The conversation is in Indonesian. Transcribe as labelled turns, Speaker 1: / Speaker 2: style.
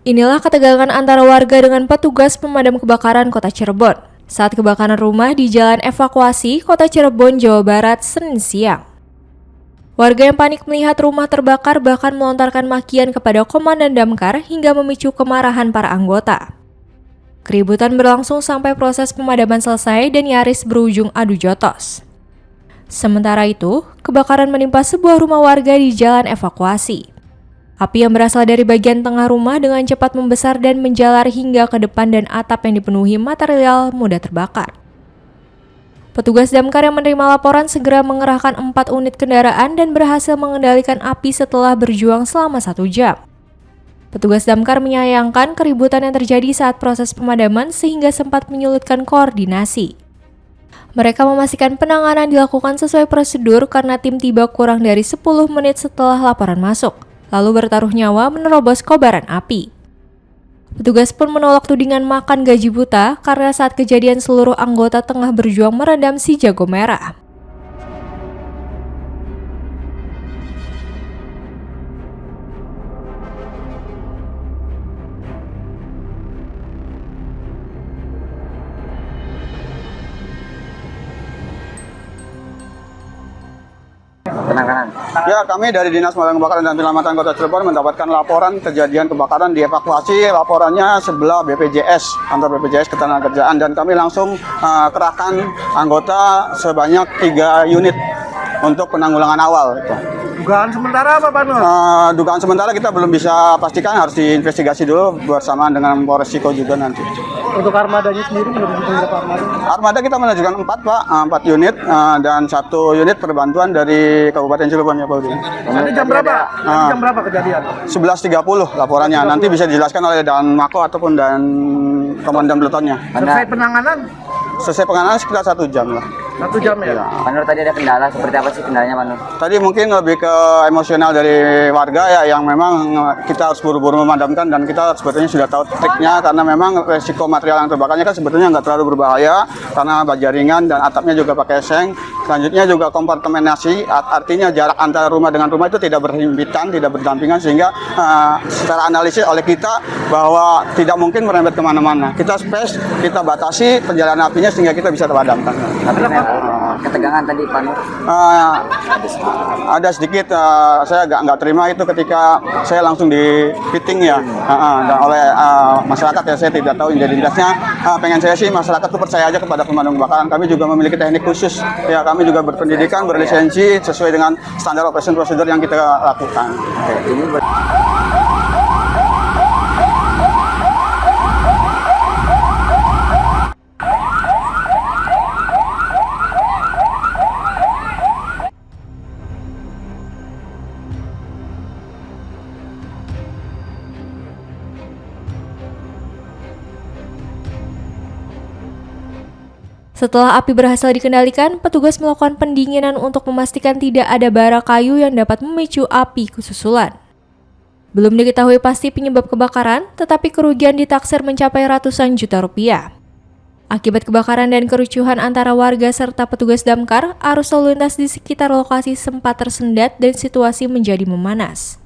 Speaker 1: Inilah ketegangan antara warga dengan petugas pemadam kebakaran Kota Cirebon saat kebakaran rumah di Jalan Evakuasi, Kota Cirebon, Jawa Barat, Senin siang. Warga yang panik melihat rumah terbakar bahkan melontarkan makian kepada Komandan Damkar hingga memicu kemarahan para anggota. Keributan berlangsung sampai proses pemadaman selesai dan nyaris berujung adu jotos. Sementara itu, kebakaran menimpa sebuah rumah warga di Jalan Evakuasi. Api yang berasal dari bagian tengah rumah dengan cepat membesar dan menjalar hingga ke depan dan atap yang dipenuhi material mudah terbakar. Petugas damkar yang menerima laporan segera mengerahkan 4 unit kendaraan dan berhasil mengendalikan api setelah berjuang selama 1 jam. Petugas damkar menyayangkan keributan yang terjadi saat proses pemadaman sehingga sempat menyulitkan koordinasi. Mereka memastikan penanganan dilakukan sesuai prosedur karena tim tiba kurang dari 10 menit setelah laporan masuk, lalu bertaruh nyawa menerobos kobaran api. Petugas pun menolak tudingan makan gaji buta karena saat kejadian seluruh anggota tengah berjuang meredam si jago merah.
Speaker 2: Penanganan.
Speaker 3: Ya, kami dari Dinas Pemadam Kebakaran dan Penyelamatan Kota Cirebon mendapatkan laporan kejadian kebakaran di evakuasi. Laporannya sebelah BPJS, kantor BPJS Ketenagakerjaan, dan kami langsung kerahkan anggota sebanyak 3 unit untuk penanggulangan awal.
Speaker 4: Dugaan sementara apa, Pak Nur?
Speaker 3: Dugaan sementara kita belum bisa pastikan, harus diinvestigasi dulu bersamaan dengan Polres Siko juga nanti.
Speaker 4: Untuk armadanya sendiri menunjukkan berapa armada?
Speaker 3: Armada kita menunjukkan 4, Pak, 4 unit dan 1 unit perbantuan dari Kabupaten Cirebon ya, Pak.
Speaker 4: Nanti jam berapa? Nanti jam berapa kejadian?
Speaker 3: 11.30 laporannya. Nanti bisa dijelaskan oleh Dan Mako ataupun Dan Komandan Plutonnya.
Speaker 4: Selesai penanganan?
Speaker 3: Selesai penanganan sekitar 1 jam lah.
Speaker 4: 1 jam ya?
Speaker 2: Pak Nur, tadi ada kendala, seperti apa sih kendalanya, Pak Nur?
Speaker 3: Tadi mungkin lebih ke emosional dari warga ya, yang memang kita harus buru-buru memadamkan, dan kita sebetulnya sudah tahu triknya karena memang resiko material yang terbakarnya kan sebetulnya nggak terlalu berbahaya karena baja ringan dan atapnya juga pakai seng. Selanjutnya juga kompartementasi, artinya jarak antara rumah dengan rumah itu tidak berhimpitan, tidak berdampingan, sehingga secara analisis oleh kita bahwa tidak mungkin merembet kemana-mana. Kita space, kita batasi perjalanan apinya sehingga kita bisa terpadamkan.
Speaker 2: Ketegangan tadi, Pak Nur?
Speaker 3: Ada sedikit, saya nggak terima itu ketika saya langsung di fitting ya, dan oleh masyarakat ya, saya tidak tahu identitasnya. Pengen saya sih masyarakat tuh percaya aja kepada pemadam kebakaran. Kami juga memiliki teknik khusus ya, kami juga berpendidikan, berlisensi sesuai dengan standar operation prosedur yang kita lakukan.
Speaker 1: Setelah api berhasil dikendalikan, petugas melakukan pendinginan untuk memastikan tidak ada bara kayu yang dapat memicu api kesusulan. Belum diketahui pasti penyebab kebakaran, tetapi kerugian ditaksir mencapai ratusan juta rupiah. Akibat kebakaran dan kericuhan antara warga serta petugas damkar, arus lalu lintas di sekitar lokasi sempat tersendat dan situasi menjadi memanas.